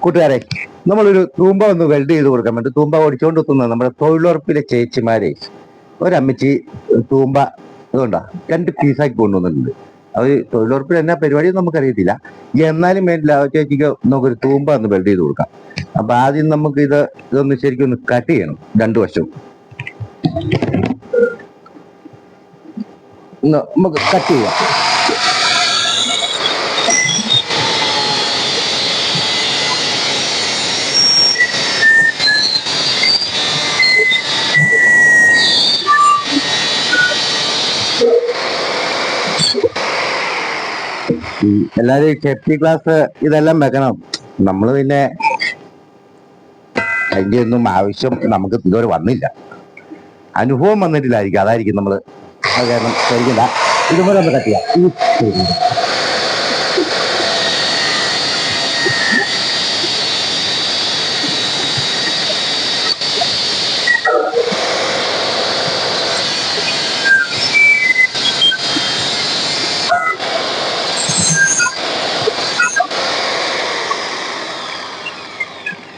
കൂട്ടുകാരെ, നമ്മളൊരു തൂമ്പ ഒന്ന് വെൽഡ് ചെയ്ത് കൊടുക്കാൻ വേണ്ടി തൂമ്പ ഓടിച്ചോണ്ട് എത്തുന്നത് നമ്മുടെ തൊഴിലുറപ്പിലെ ചേച്ചിമാരെ ഒരമ്മച്ചി തൂമ്പ അതുകൊണ്ടാ 2 പീസാക്കി കൊണ്ടുവന്നിട്ടുണ്ട്. അത് തൊഴിലുറപ്പിൽ എന്നാ പരിപാടി നമുക്കറിയത്തില്ല, എന്നാലും വേണ്ടില്ല ചേച്ചിക്ക് നമുക്കൊരു തൂമ്പ ഒന്ന് വെൽഡ് ചെയ്ത് കൊടുക്കാം. അപ്പൊ ആദ്യം നമുക്ക് ഇതൊന്ന് ശരിക്കും ഒന്ന് കട്ട് ചെയ്യണം 2 വശവും. നമുക്ക് കട്ട് ചെയ്യാം. എല്ലാരും സേഫ്റ്റി ക്ലാസ് ഇതെല്ലാം വെക്കണം. നമ്മൾ പിന്നെ അതിന്റെ ഒന്നും ആവശ്യം നമുക്ക് ഇതുവരെ വന്നില്ല, അനുഭവം വന്നിട്ടില്ലായിരിക്കും, അതായിരിക്കും നമ്മൾ അത് കാരണം ശരിക്കില്ല. ഇതുപോലെ ഒന്ന് കട്ട് ചെയ്യാം.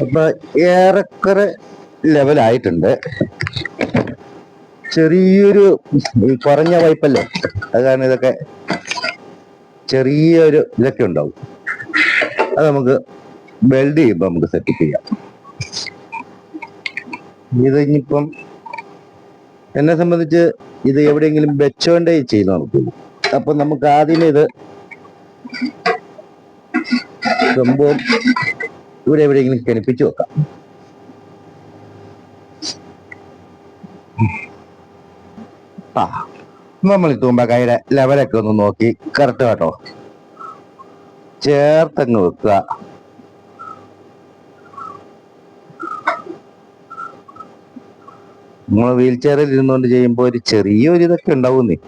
അപ്പൊ ഏറെക്കുറെ ലെവലായിട്ടുണ്ട്. ചെറിയൊരു കുറഞ്ഞ പൈപ്പല്ലേ, അത് കാരണം ഇതൊക്കെ ചെറിയൊരു ഇതൊക്കെ ഉണ്ടാവും. അത് നമുക്ക് വെൽഡ് ചെയ്യുമ്പോൾ നമുക്ക് സെറ്റ് ചെയ്യാം. ഇത് ഇനിയിപ്പം എന്നെ സംബന്ധിച്ച് ഇത് എവിടെയെങ്കിലും വെച്ചോണ്ടേ ചെയ്ത് നടക്കുള്ളൂ. അപ്പൊ നമുക്ക് ആദ്യമേ ഇത് സംഭവം ഇവിടെ എവിടെയെങ്കിലും കണിപ്പിച്ചു വെക്കാം. നമ്മൾ ഈ തൂമ്പക്കായുടെ ലെവലൊക്കെ ഒന്ന് നോക്കി കറക്റ്റ് കേട്ടോ ചേർത്തങ്ങ് വെക്കുക. നമ്മൾ വീൽ ചെയറിൽ ഇരുന്നുകൊണ്ട് ചെയ്യുമ്പോ ഒരു ചെറിയൊരു ഇതൊക്കെ ഉണ്ടാവുന്നേ.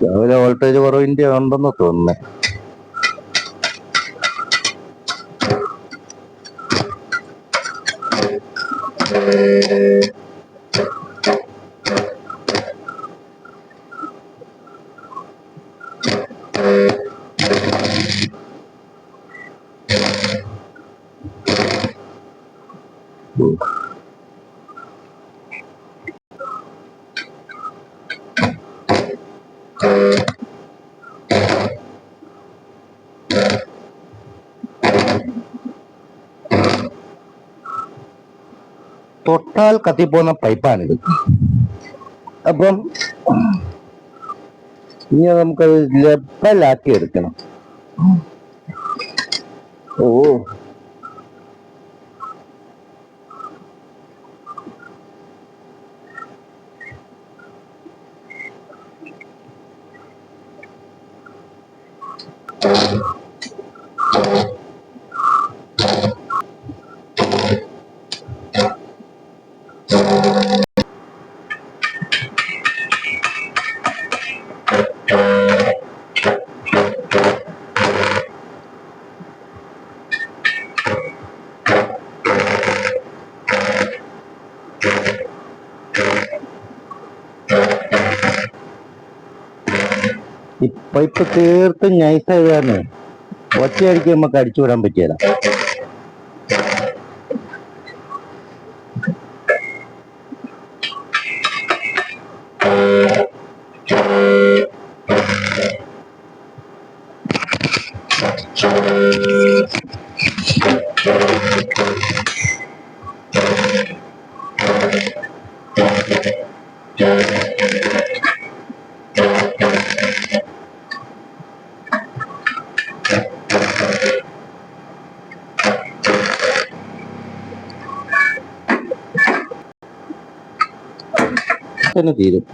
രാവിലെ വോൾട്ടേജ് കുറവിന്റെ ഉണ്ടെന്ന് തോന്നുന്നേ. തൊട്ടാൽ കത്തിപ്പോകുന്ന പൈപ്പാണിത്. അപ്പം ഇനി നമുക്കത് ലെവലാക്കി എടുക്കണം. ഓ ഇപ്പൊ തീർത്തും നൈസായത് കാരണം ഒറ്റയടിക്ക് നമുക്ക് അടിച്ചുവിടാൻ പറ്റിയല്ല. തന്നെ തീരും.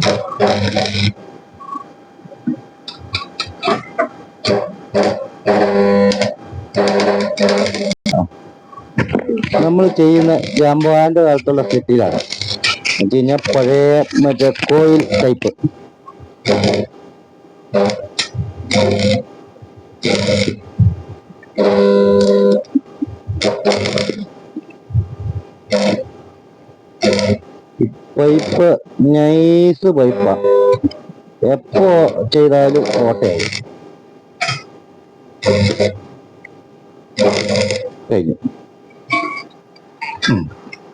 നമ്മൾ ചെയ്യുന്ന ജാമ്പവാന്റെ കാലത്തുള്ള സെറ്റിലാണ് എന്ന് വെച്ച് കഴിഞ്ഞാൽ പഴയ മറ്റേ കോയിൽ ടൈപ്പ്. പൈപ്പ് നൈസ് പൈപ്പാ. എപ്പോ ചെയ്താലും ഓട്ടയായി കഴിഞ്ഞു.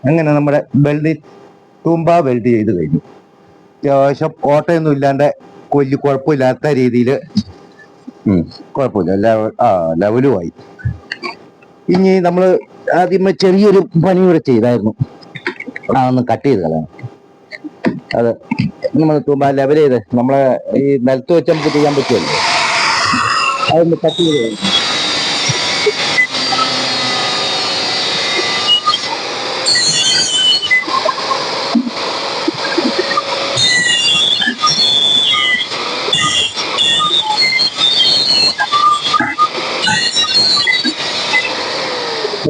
അങ്ങനെ നമ്മുടെ വെൽഡ് തൂമ്പ വെൽഡ് ചെയ്ത് കഴിഞ്ഞു. അത്യാവശ്യം ഓട്ടയൊന്നും ഇല്ലാണ്ട് കുഴപ്പമില്ലാത്ത രീതിയിൽ കുഴപ്പമില്ല, ലെവലുമായി. ഇനി നമ്മൾ ആദ്യമേ ചെറിയൊരു പണി കൂടെ ചെയ്തായിരുന്നു, ഒന്ന് കട്ട് ചെയ്ത് കളയാം. അത് നമ്മൾ തൂമ്പ ലെവൽ ചെയ്ത് നമ്മളെ ഈ നിലത്ത് വെച്ച് നമുക്ക് ചെയ്യാൻ പറ്റുമല്ലോ, അതൊന്ന് കട്ട് ചെയ്ത് കളയാം.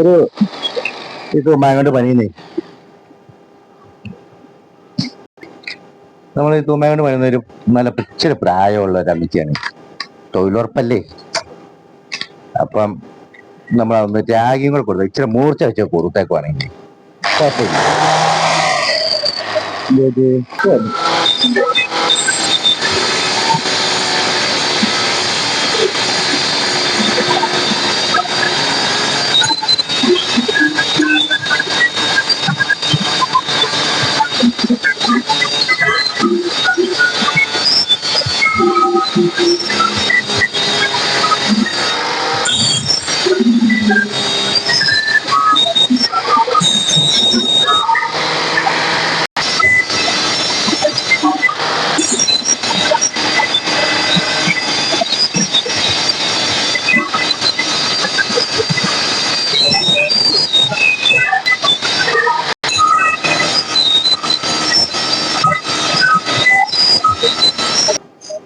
ഒരു ഇത് തൂമ്പ പണിയുന്നേ, നമ്മൾ ഈ തൂമ്പ കൊണ്ട് പണിയുന്ന ഒരു നല്ല ഇച്ചിരി പ്രായമുള്ള ഒരു അമ്മച്ചിയാണ്. തൊഴിലുറപ്പല്ലേ, അപ്പം നമ്മളതൊന്ന് ത്യാഗിയും കൂടെ കൊടുത്തു ഇച്ചിരി മൂർച്ച വെച്ച് കൊടുത്തേക്കുവാണെങ്കിൽ കുഴപ്പമില്ല.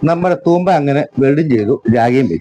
നമ്മുടെ തൂമ്പ അങ്ങനെ വെൽഡിങ് ചെയ്തു, ജാഗയും വെച്ചു.